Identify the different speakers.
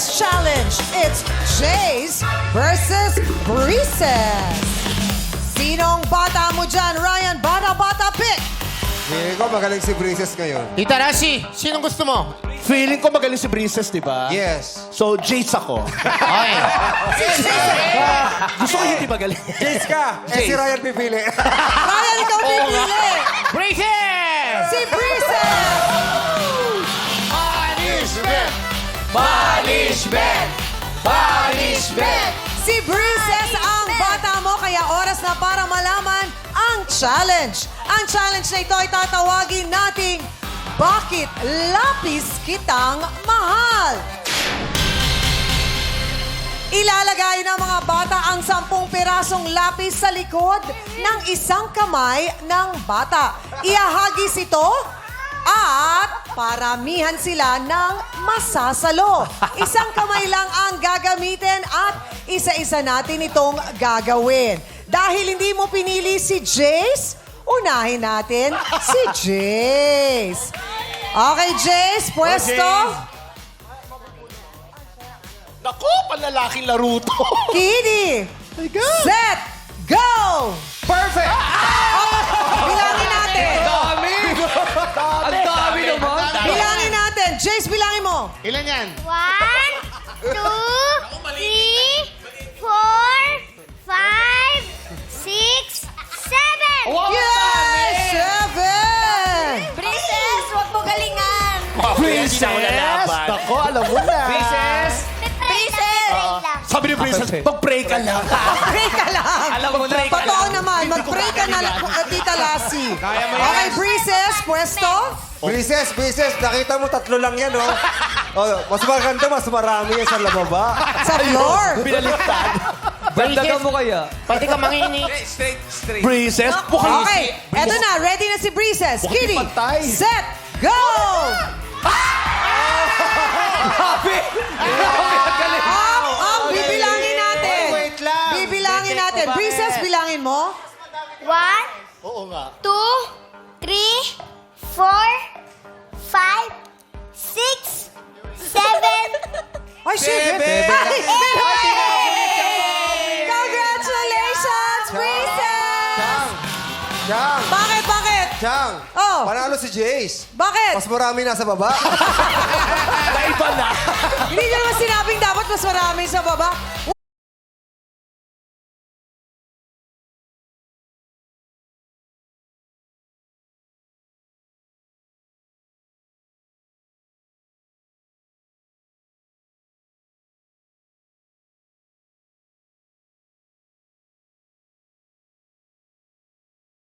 Speaker 1: Next challenge, it's Jace versus Breezes. Sinong bata mo dyan, Ryan? Bata-bata pick!
Speaker 2: Feeling ko magaling si Breezes ngayon.
Speaker 3: Tita Rashi, sinong gusto mo?
Speaker 4: Feeling ko magaling si Breezes, di ba?
Speaker 2: Yes.
Speaker 4: So, Jace ako.
Speaker 3: Okay.
Speaker 4: Gusto ko hindi magaling.
Speaker 2: Jace ka! Eh, si Ryan pipili.
Speaker 1: Ryan, ikaw pipili!
Speaker 3: Breezes!
Speaker 1: Si Breezes!
Speaker 3: Punishment! Punishment! Punishment!
Speaker 1: Si Breezes ang bata mo, kaya oras na para malaman ang challenge. Ang challenge na ito ay tatawagin nating Bakit Lapis Kitang Mahal? Ilalagay ng mga bata ang 10 pirasong lapis sa likod ng isang kamay ng bata. Iahagis ito at paramihan sila ng masasalo. Isang kamay lang ang gagamitin at isa-isa natin itong gagawin. Dahil hindi mo pinili si Jace, unahin natin si Jace. Okay, Jace, pwesto.
Speaker 4: Naku, panlalaking laro to.
Speaker 1: Kini, set, go!
Speaker 4: Perfect!
Speaker 1: Bilangin natin.
Speaker 4: Ang dami naman.
Speaker 1: Bilangin natin. Jace, bilangin mo.
Speaker 3: Ilan yan?
Speaker 5: 1, 2, 3, 4, 5, 6, 7.
Speaker 1: Yes! 7!
Speaker 5: Princess, huwag mo galingan.
Speaker 4: Princess! Naku, alam mo na.
Speaker 3: Princess!
Speaker 5: Princess!
Speaker 4: Sabi ni Princess, mag-pray ka lang.
Speaker 1: Pray ka lang.
Speaker 4: Alam mo na.
Speaker 1: Totoo naman, mag-pray ka na lang, Tita Lassie. Okay, Breezes, pwesto.
Speaker 2: Breezes, Breezes, nakita mo 3 lang yan, oh. Oh, mas maganda, mas marami yan sa lababa.
Speaker 1: Sa floor.
Speaker 4: Pinaliktad.
Speaker 3: Dagdagan mo kaya? Pati ka mangini.
Speaker 4: Princess, mukhang
Speaker 1: Okay, eto na, ready na si Breezes.
Speaker 4: Mukhang
Speaker 1: Kitty,
Speaker 4: pantay.
Speaker 1: set, go! Bibilangin natin.
Speaker 2: Wait lang.
Speaker 1: Bibilangin natin. Breezes, bilangin mo.
Speaker 5: 1, 2, 3, 4, 5, 6, 7.
Speaker 1: Ay, shit. Ay, congratulations, Breezes!
Speaker 2: Chang,
Speaker 1: Bakit?
Speaker 2: Chang.
Speaker 1: Oh.
Speaker 2: Panalo si Jace.
Speaker 1: Bakit?
Speaker 2: Mas marami nasa baba.
Speaker 4: naiba na.
Speaker 1: Hindi nyo naman sinabing dapat mas marami sa baba.